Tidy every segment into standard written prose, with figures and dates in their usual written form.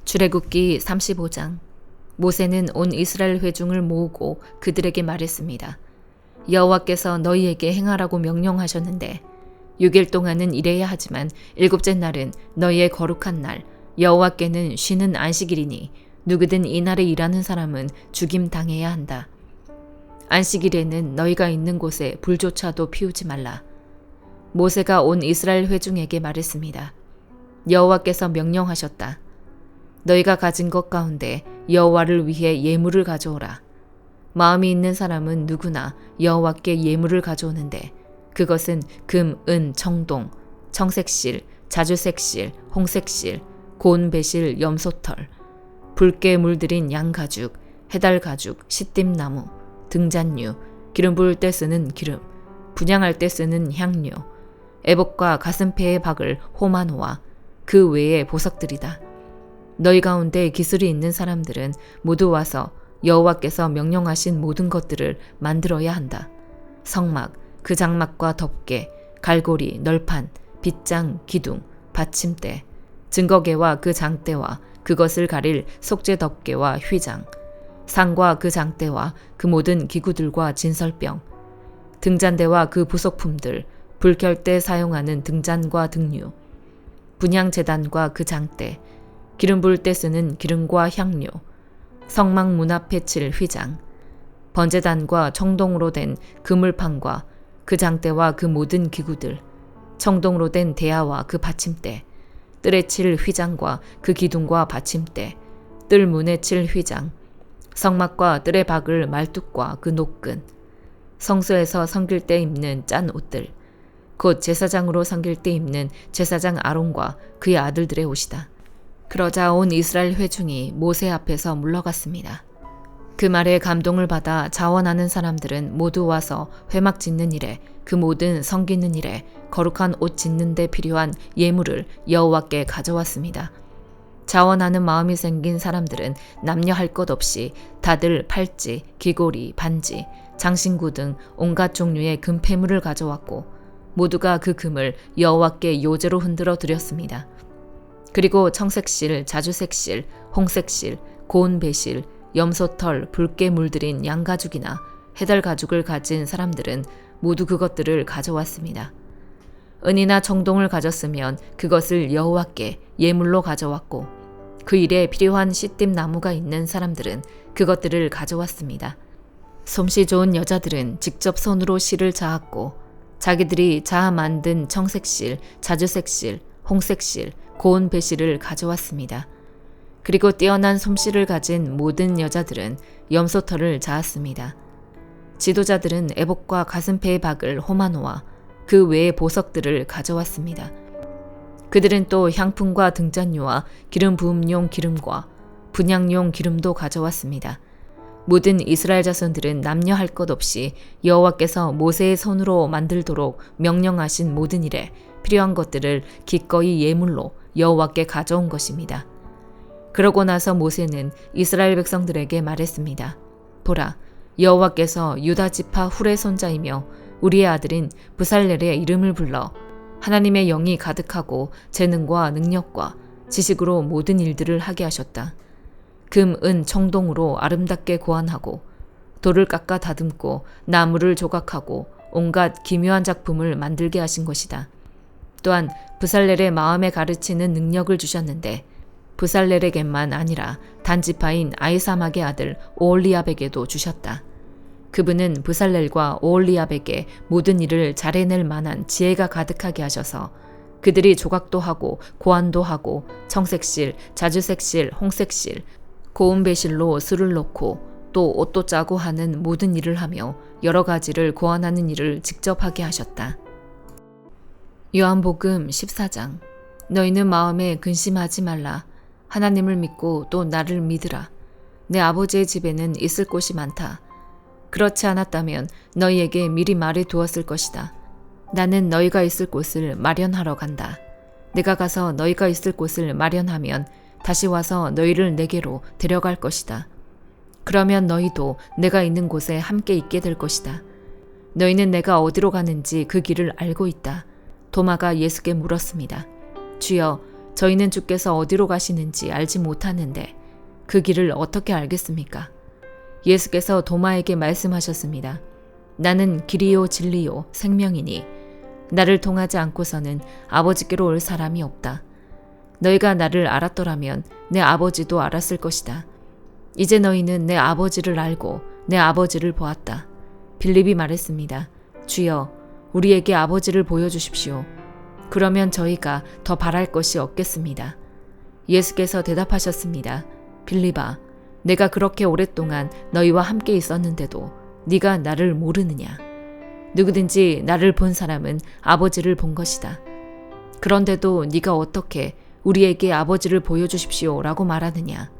출애굽기 35장. 모세는 온 이스라엘 회중을 모으고 그들에게 말했습니다. 여호와께서 너희에게 행하라고 명령하셨는데 6일 동안은 일해야 하지만 일곱째 날은 너희의 거룩한 날, 여호와께는 쉬는 안식일이니 누구든 이날에 일하는 사람은 죽임 당해야 한다. 안식일에는 너희가 있는 곳에 불조차도 피우지 말라. 모세가 온 이스라엘 회중에게 말했습니다. 여호와께서 명령하셨다. 너희가 가진 것 가운데 여호와를 위해 예물을 가져오라. 마음이 있는 사람은 누구나 여호와께 예물을 가져오는데 그것은 금, 은, 청동, 청색실, 자주색실, 홍색실, 고운 배실, 염소털, 붉게 물들인 양가죽, 해달가죽, 시띠나무, 등잔류, 기름 부을 때 쓰는 기름, 분향할 때 쓰는 향료, 애복과 가슴패에 박을 호마노와 그 외의 보석들이다. 너희 가운데 기술이 있는 사람들은 모두 와서 여호와께서 명령하신 모든 것들을 만들어야 한다. 성막, 그 장막과 덮개, 갈고리, 널판, 빗장, 기둥, 받침대, 증거계와 그 장대와 그것을 가릴 속죄 덮개와 휘장, 상과 그 장대와 그 모든 기구들과 진설병, 등잔대와 그 부속품들, 불 켤 때 사용하는 등잔과 등류, 분향제단과 그 장대, 기름 부을 때 쓰는 기름과 향료, 성막 문 앞에 칠 휘장, 번제단과 청동으로 된 그물판과 그 장대와 그 모든 기구들, 청동으로 된 대야와 그 받침대, 뜰에 칠 휘장과 그 기둥과 받침대, 뜰 문에 칠 휘장, 성막과 뜰에 박을 말뚝과 그 노끈, 성소에서 섬길 때 입는 짠 옷들, 곧 제사장으로 섬길 때 입는 제사장 아론과 그의 아들들의 옷이다. 그러자 온 이스라엘 회중이 모세 앞에서 물러갔습니다. 그 말에 감동을 받아 자원하는 사람들은 모두 와서 회막 짓는 일에, 그 모든 섬기는 일에, 거룩한 옷 짓는 데 필요한 예물을 여호와께 가져왔습니다. 자원하는 마음이 생긴 사람들은 남녀 할 것 없이 다들 팔찌, 귀고리, 반지, 장신구 등 온갖 종류의 금폐물을 가져왔고 모두가 그 금을 여호와께 요제로 흔들어 드렸습니다. 그리고 청색실, 자주색실, 홍색실, 고운 배실, 염소털, 붉게 물들인 양가죽이나 해달가죽을 가진 사람들은 모두 그것들을 가져왔습니다. 은이나 청동을 가졌으면 그것을 여호와께 예물로 가져왔고 그 일에 필요한 시띠나무가 있는 사람들은 그것들을 가져왔습니다. 솜씨 좋은 여자들은 직접 손으로 실을 자았고 자기들이 자아 만든 청색실, 자주색실, 홍색실, 고운 배실을 가져왔습니다. 그리고 뛰어난 솜씨를 가진 모든 여자들은 염소털을 자았습니다. 지도자들은 애복과 가슴패에 박을 호마노와 그 외의 보석들을 가져왔습니다. 그들은 또 향품과 등잔류와 기름 부음용 기름과 분향용 기름도 가져왔습니다. 모든 이스라엘 자손들은 남녀 할 것 없이 여호와께서 모세의 손으로 만들도록 명령하신 모든 일에 필요한 것들을 기꺼이 예물로 여호와께 가져온 것입니다. 그러고 나서 모세는 이스라엘 백성들에게 말했습니다. 보라, 여호와께서 유다 지파 훌의 손자이며 우리의 아들인 브살렐의 이름을 불러 하나님의 영이 가득하고 재능과 능력과 지식으로 모든 일들을 하게 하셨다. 금, 은, 청동으로 아름답게 고안하고 돌을 깎아 다듬고 나무를 조각하고 온갖 기묘한 작품을 만들게 하신 것이다. 또한 브살렐의 마음에 가르치는 능력을 주셨는데 브살렐에게만 아니라 단지파인 아히사막의 아들 오홀리압에게도 주셨다. 그분은 브살렐과 오홀리압에게 모든 일을 잘해낼 만한 지혜가 가득하게 하셔서 그들이 조각도 하고 고안도 하고 청색실, 자주색실, 홍색실, 고운 배실로 술을 넣고 또 옷도 짜고 하는 모든 일을 하며 여러 가지를 고안하는 일을 직접 하게 하셨다. 요한복음 14장. 너희는 마음에 근심하지 말라. 하나님을 믿고 또 나를 믿으라. 내 아버지의 집에는 있을 곳이 많다. 그렇지 않았다면 너희에게 미리 말해 두었을 것이다. 나는 너희가 있을 곳을 마련하러 간다. 내가 가서 너희가 있을 곳을 마련하면 다시 와서 너희를 내게로 데려갈 것이다. 그러면 너희도 내가 있는 곳에 함께 있게 될 것이다. 너희는 내가 어디로 가는지 그 길을 알고 있다. 도마가 예수께 물었습니다. 주여, 저희는 주께서 어디로 가시는지 알지 못하는데 그 길을 어떻게 알겠습니까? 예수께서 도마에게 말씀하셨습니다. 나는 길이요 진리요 생명이니 나를 통하지 않고서는 아버지께로 올 사람이 없다. 너희가 나를 알았더라면 내 아버지도 알았을 것이다. 이제 너희는 내 아버지를 알고 내 아버지를 보았다. 빌립이 말했습니다. 주여, 우리에게 아버지를 보여주십시오. 그러면 저희가 더 바랄 것이 없겠습니다. 예수께서 대답하셨습니다. 빌립아, 내가 그렇게 오랫동안 너희와 함께 있었는데도 네가 나를 모르느냐? 누구든지 나를 본 사람은 아버지를 본 것이다. 그런데도 네가 어떻게 우리에게 아버지를 보여주십시오 라고 말하느냐?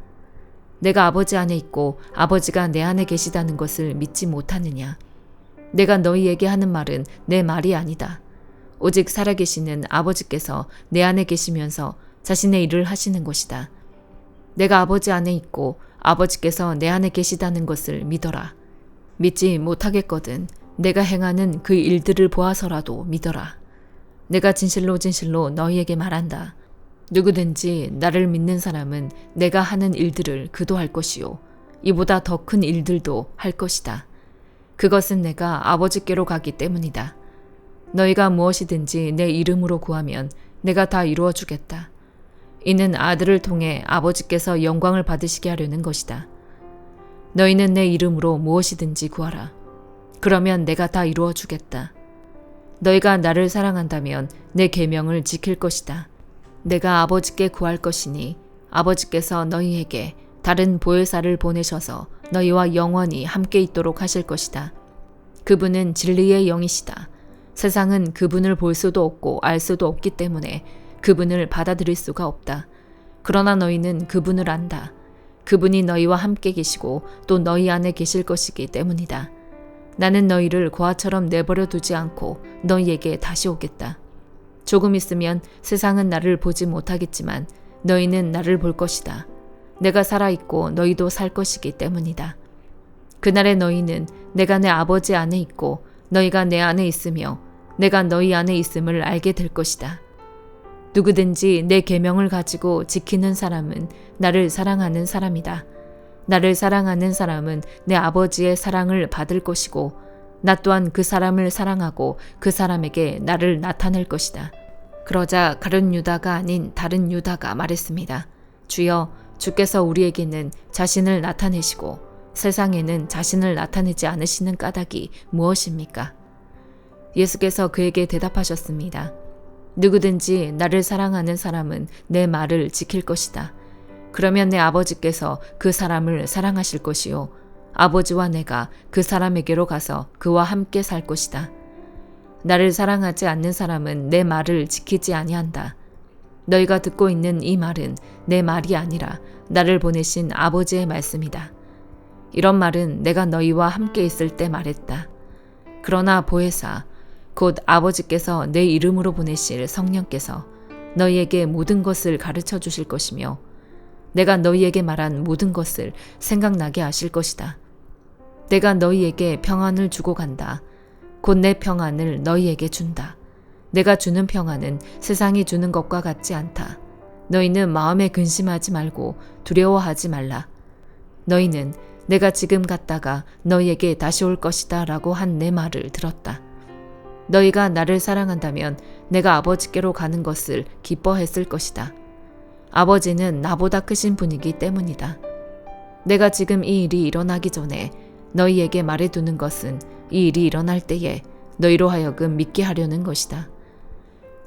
내가 아버지 안에 있고 아버지가 내 안에 계시다는 것을 믿지 못하느냐? 내가 너희에게 하는 말은 내 말이 아니다. 오직 살아계시는 아버지께서 내 안에 계시면서 자신의 일을 하시는 것이다. 내가 아버지 안에 있고 아버지께서 내 안에 계시다는 것을 믿어라. 믿지 못하겠거든 내가 행하는 그 일들을 보아서라도 믿어라. 내가 진실로 진실로 너희에게 말한다. 누구든지 나를 믿는 사람은 내가 하는 일들을 그도 할 것이요 이보다 더 큰 일들도 할 것이다. 그것은 내가 아버지께로 가기 때문이다. 너희가 무엇이든지 내 이름으로 구하면 내가 다 이루어 주겠다. 이는 아들을 통해 아버지께서 영광을 받으시게 하려는 것이다. 너희는 내 이름으로 무엇이든지 구하라. 그러면 내가 다 이루어 주겠다. 너희가 나를 사랑한다면 내 계명을 지킬 것이다. 내가 아버지께 구할 것이니 아버지께서 너희에게 다른 보혜사를 보내셔서 너희와 영원히 함께 있도록 하실 것이다. 그분은 진리의 영이시다. 세상은 그분을 볼 수도 없고 알 수도 없기 때문에 그분을 받아들일 수가 없다. 그러나 너희는 그분을 안다. 그분이 너희와 함께 계시고 또 너희 안에 계실 것이기 때문이다. 나는 너희를 고아처럼 내버려 두지 않고 너희에게 다시 오겠다. 조금 있으면 세상은 나를 보지 못하겠지만 너희는 나를 볼 것이다. 내가 살아있고 너희도 살 것이기 때문이다. 그날에 너희는 내가 내 아버지 안에 있고 너희가 내 안에 있으며 내가 너희 안에 있음을 알게 될 것이다. 누구든지 내 계명을 가지고 지키는 사람은 나를 사랑하는 사람이다. 나를 사랑하는 사람은 내 아버지의 사랑을 받을 것이고 나 또한 그 사람을 사랑하고 그 사람에게 나를 나타낼 것이다. 그러자 가룟 유다가 아닌 다른 유다가 말했습니다. 주여, 주께서 우리에게는 자신을 나타내시고 세상에는 자신을 나타내지 않으시는 까닭이 무엇입니까? 예수께서 그에게 대답하셨습니다. 누구든지 나를 사랑하는 사람은 내 말을 지킬 것이다. 그러면 내 아버지께서 그 사람을 사랑하실 것이요 아버지와 내가 그 사람에게로 가서 그와 함께 살 것이다. 나를 사랑하지 않는 사람은 내 말을 지키지 아니한다. 너희가 듣고 있는 이 말은 내 말이 아니라 나를 보내신 아버지의 말씀이다. 이런 말은 내가 너희와 함께 있을 때 말했다. 그러나 보혜사, 곧 아버지께서 내 이름으로 보내실 성령께서 너희에게 모든 것을 가르쳐 주실 것이며 내가 너희에게 말한 모든 것을 생각나게 하실 것이다. 내가 너희에게 평안을 주고 간다. 곧 내 평안을 너희에게 준다. 내가 주는 평안은 세상이 주는 것과 같지 않다. 너희는 마음에 근심하지 말고 두려워하지 말라. 너희는 내가 지금 갔다가 너희에게 다시 올 것이다 라고 한 내 말을 들었다. 너희가 나를 사랑한다면 내가 아버지께로 가는 것을 기뻐했을 것이다. 아버지는 나보다 크신 분이기 때문이다. 내가 지금 이 일이 일어나기 전에 너희에게 말해두는 것은 이 일이 일어날 때에 너희로 하여금 믿게 하려는 것이다.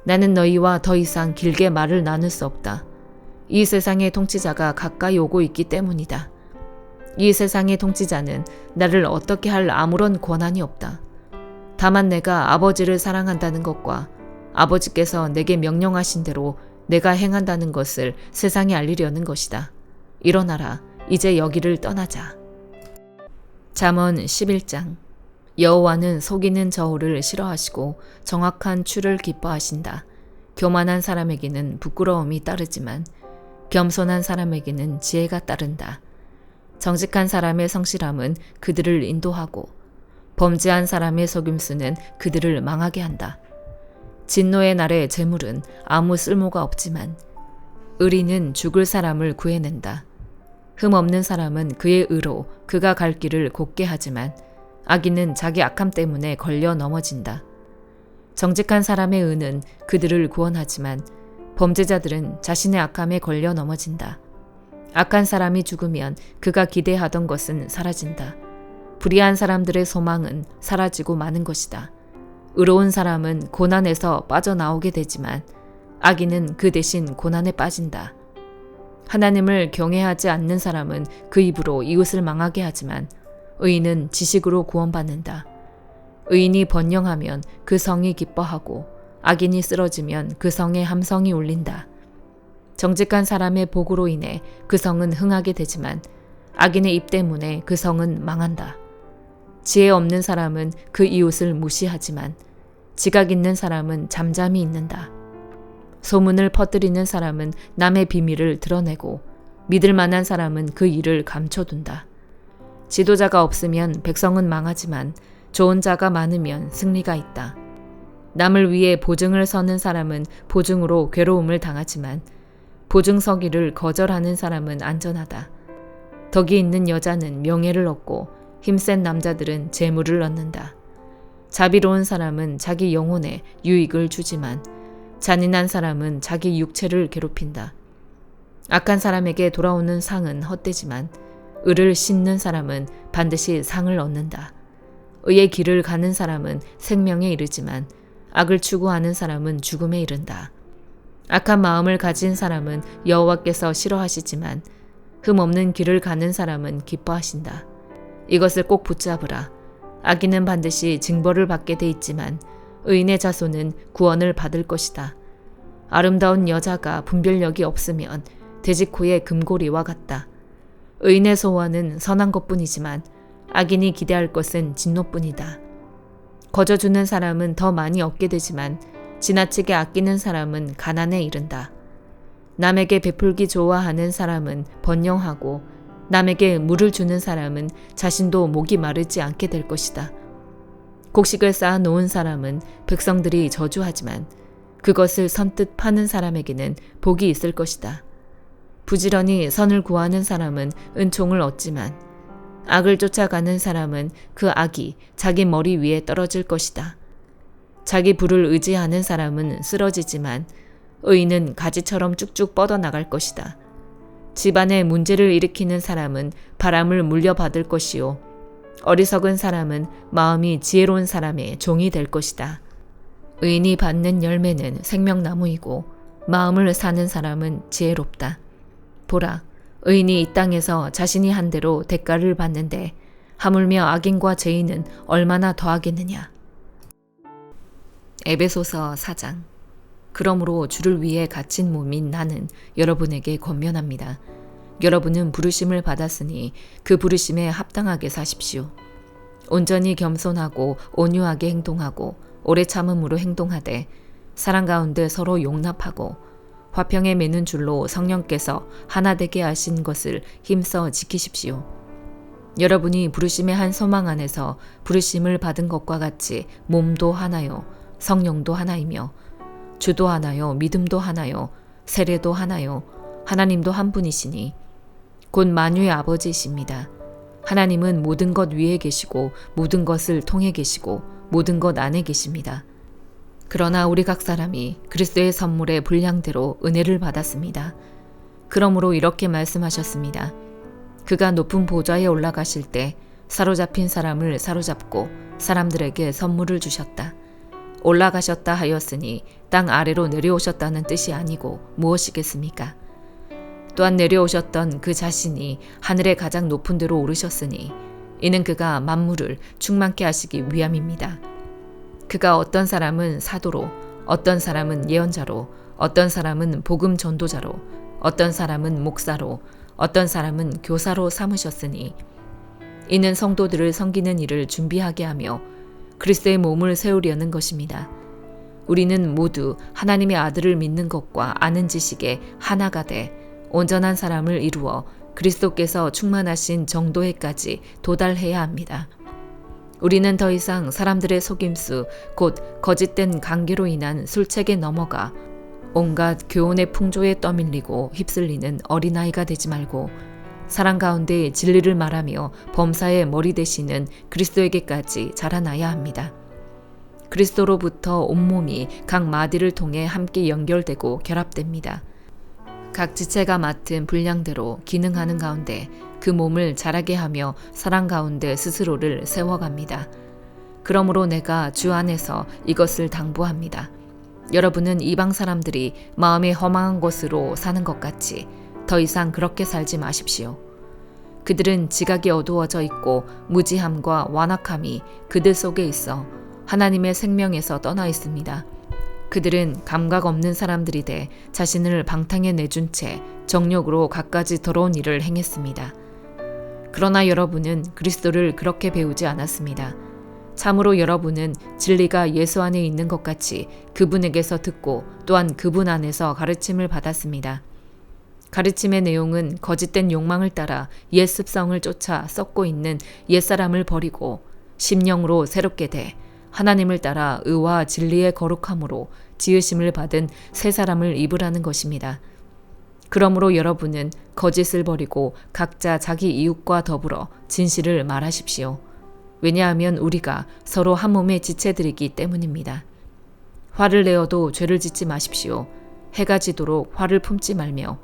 나는 너희와 더 이상 길게 말을 나눌 수 없다. 이 세상의 통치자가 가까이 오고 있기 때문이다. 이 세상의 통치자는 나를 어떻게 할 아무런 권한이 없다. 다만 내가 아버지를 사랑한다는 것과 아버지께서 내게 명령하신 대로 내가 행한다는 것을 세상에 알리려는 것이다. 일어나라. 이제 여기를 떠나자. 잠언 11장. 여호와는 속이는 저울을 싫어하시고 정확한 추를 기뻐하신다. 교만한 사람에게는 부끄러움이 따르지만 겸손한 사람에게는 지혜가 따른다. 정직한 사람의 성실함은 그들을 인도하고 범죄한 사람의 속임수는 그들을 망하게 한다. 진노의 날의 재물은 아무 쓸모가 없지만 의리는 죽을 사람을 구해낸다. 흠 없는 사람은 그의 의로 그가 갈 길을 곱게 하지만 악인은 자기 악함 때문에 걸려 넘어진다. 정직한 사람의 의는 그들을 구원하지만 범죄자들은 자신의 악함에 걸려 넘어진다. 악한 사람이 죽으면 그가 기대하던 것은 사라진다. 불의한 사람들의 소망은 사라지고 마는 것이다. 의로운 사람은 고난에서 빠져나오게 되지만 악인은 그 대신 고난에 빠진다. 하나님을 경외하지 않는 사람은 그 입으로 이웃을 망하게 하지만 의인은 지식으로 구원받는다. 의인이 번영하면 그 성이 기뻐하고 악인이 쓰러지면 그 성의 함성이 울린다. 정직한 사람의 복으로 인해 그 성은 흥하게 되지만 악인의 입 때문에 그 성은 망한다. 지혜 없는 사람은 그 이웃을 무시하지만 지각 있는 사람은 잠잠히 있는다. 소문을 퍼뜨리는 사람은 남의 비밀을 드러내고 믿을 만한 사람은 그 일을 감춰둔다. 지도자가 없으면 백성은 망하지만 좋은 자가 많으면 승리가 있다. 남을 위해 보증을 서는 사람은 보증으로 괴로움을 당하지만 보증 서기를 거절하는 사람은 안전하다. 덕이 있는 여자는 명예를 얻고 힘센 남자들은 재물을 얻는다. 자비로운 사람은 자기 영혼에 유익을 주지만 잔인한 사람은 자기 육체를 괴롭힌다. 악한 사람에게 돌아오는 상은 헛되지만 의를 씻는 사람은 반드시 상을 얻는다. 의의 길을 가는 사람은 생명에 이르지만 악을 추구하는 사람은 죽음에 이른다. 악한 마음을 가진 사람은 여호와께서 싫어하시지만 흠없는 길을 가는 사람은 기뻐하신다. 이것을 꼭 붙잡으라. 악인은 반드시 징벌을 받게 돼 있지만 의인의 자손은 구원을 받을 것이다. 아름다운 여자가 분별력이 없으면 돼지코의 금고리와 같다. 의인의 소원은 선한 것뿐이지만 악인이 기대할 것은 진노뿐이다. 거저주는 사람은 더 많이 얻게 되지만 지나치게 아끼는 사람은 가난에 이른다. 남에게 베풀기 좋아하는 사람은 번영하고 남에게 물을 주는 사람은 자신도 목이 마르지 않게 될 것이다. 곡식을 쌓아 놓은 사람은 백성들이 저주하지만 그것을 선뜻 파는 사람에게는 복이 있을 것이다. 부지런히 선을 구하는 사람은 은총을 얻지만 악을 쫓아가는 사람은 그 악이 자기 머리 위에 떨어질 것이다. 자기 부를 의지하는 사람은 쓰러지지만 의인은 가지처럼 쭉쭉 뻗어나갈 것이다. 집안에 문제를 일으키는 사람은 바람을 물려받을 것이요 어리석은 사람은 마음이 지혜로운 사람의 종이 될 것이다. 의인이 받는 열매는 생명나무이고 마음을 사는 사람은 지혜롭다. 보라, 의인이 이 땅에서 자신이 한 대로 대가를 받는데 하물며 악인과 죄인은 얼마나 더하겠느냐. 에베소서 4장. 그러므로 주를 위해 갇힌 몸인 나는 여러분에게 권면합니다. 여러분은 부르심을 받았으니 그 부르심에 합당하게 사십시오. 온전히 겸손하고 온유하게 행동하고 오래 참음으로 행동하되 사랑 가운데 서로 용납하고 화평에 매는 줄로 성령께서 하나 되게 하신 것을 힘써 지키십시오. 여러분이 부르심의 한 소망 안에서 부르심을 받은 것과 같이 몸도 하나요, 성령도 하나이며 주도 하나요, 믿음도 하나요, 세례도 하나요, 하나님도 한 분이시니 곧 만유의 아버지이십니다. 하나님은 모든 것 위에 계시고 모든 것을 통해 계시고 모든 것 안에 계십니다. 그러나 우리 각 사람이 그리스도의 선물의 분량대로 은혜를 받았습니다. 그러므로 이렇게 말씀하셨습니다. 그가 높은 보좌에 올라가실 때 사로잡힌 사람을 사로잡고 사람들에게 선물을 주셨다. 올라가셨다 하였으니 땅 아래로 내려오셨다는 뜻이 아니고 무엇이겠습니까? 또한 내려오셨던 그 자신이 하늘의 가장 높은 데로 오르셨으니 이는 그가 만물을 충만케 하시기 위함입니다. 그가 어떤 사람은 사도로, 어떤 사람은 예언자로, 어떤 사람은 복음 전도자로, 어떤 사람은 목사로, 어떤 사람은 교사로 삼으셨으니 이는 성도들을 섬기는 일을 준비하게 하며 그리스도의 몸을 세우려는 것입니다. 우리는 모두 하나님의 아들을 믿는 것과 아는 지식에 하나가 돼 온전한 사람을 이루어 그리스도께서 충만하신 정도에까지 도달해야 합니다. 우리는 더 이상 사람들의 속임수 곧 거짓된 관계로 인한 술책에 넘어가 온갖 교훈의 풍조에 떠밀리고 휩쓸리는 어린아이가 되지 말고 사랑 가운데 진리를 말하며 범사의 머리 되시는 그리스도에게까지 자라나야 합니다. 그리스도로부터 온몸이 각 마디를 통해 함께 연결되고 결합됩니다. 각 지체가 맡은 분량대로 기능하는 가운데 그 몸을 자라게 하며 사랑 가운데 스스로를 세워갑니다. 그러므로 내가 주 안에서 이것을 당부합니다. 여러분은 이방 사람들이 마음에 허망한 것으로 사는 것 같이 더 이상 그렇게 살지 마십시오. 그들은 지각이 어두워져 있고 무지함과 완악함이 그들 속에 있어 하나님의 생명에서 떠나 있습니다. 그들은 감각 없는 사람들이 돼 자신을 방탕에 내준 채 정욕으로 갖가지 더러운 일을 행했습니다. 그러나 여러분은 그리스도를 그렇게 배우지 않았습니다. 참으로 여러분은 진리가 예수 안에 있는 것 같이 그분에게서 듣고 또한 그분 안에서 가르침을 받았습니다. 가르침의 내용은 거짓된 욕망을 따라 옛 습성을 쫓아 썩고 있는 옛사람을 버리고 심령으로 새롭게 돼 하나님을 따라 의와 진리의 거룩함으로 지으심을 받은 새 사람을 입으라는 것입니다. 그러므로 여러분은 거짓을 버리고 각자 자기 이웃과 더불어 진실을 말하십시오. 왜냐하면 우리가 서로 한 몸의 지체들이기 때문입니다. 화를 내어도 죄를 짓지 마십시오. 해가 지도록 화를 품지 말며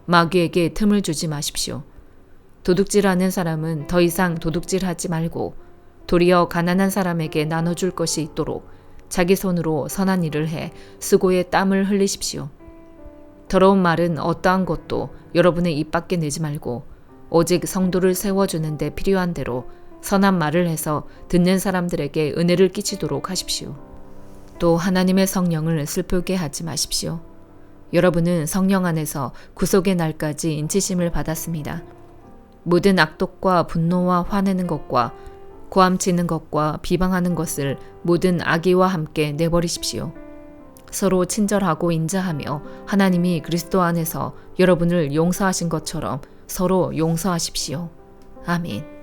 마귀에게 틈을 주지 마십시오. 도둑질하는 사람은 더 이상 도둑질하지 말고 도리어 가난한 사람에게 나눠줄 것이 있도록 자기 손으로 선한 일을 해 수고의 땀을 흘리십시오. 더러운 말은 어떠한 것도 여러분의 입 밖에 내지 말고 오직 성도를 세워주는 데 필요한 대로 선한 말을 해서 듣는 사람들에게 은혜를 끼치도록 하십시오. 또 하나님의 성령을 슬프게 하지 마십시오. 여러분은 성령 안에서 구속의 날까지 인치심을 받았습니다. 모든 악독과 분노와 화내는 것과 고함치는 것과 비방하는 것을 모든 악의와 함께 내버리십시오. 서로 친절하고 인자하며 하나님이 그리스도 안에서 여러분을 용서하신 것처럼 서로 용서하십시오. 아멘.